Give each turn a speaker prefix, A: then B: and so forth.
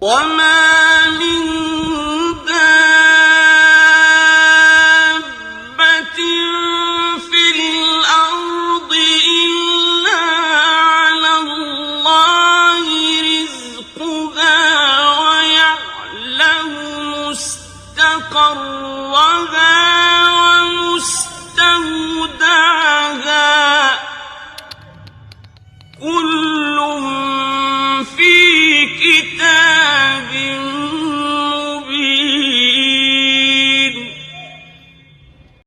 A: وَمَا مِن دَابَّةٍ فِي الْأَرْضِ إِلَّا عَلَى اللَّهِ رِزْقُهَا وَيَعْلَمُ مُسْتَقَرَّهَا وَمُسْتَوْدَعَهَا ۚ كُلٌّ فِي كِتَابٍ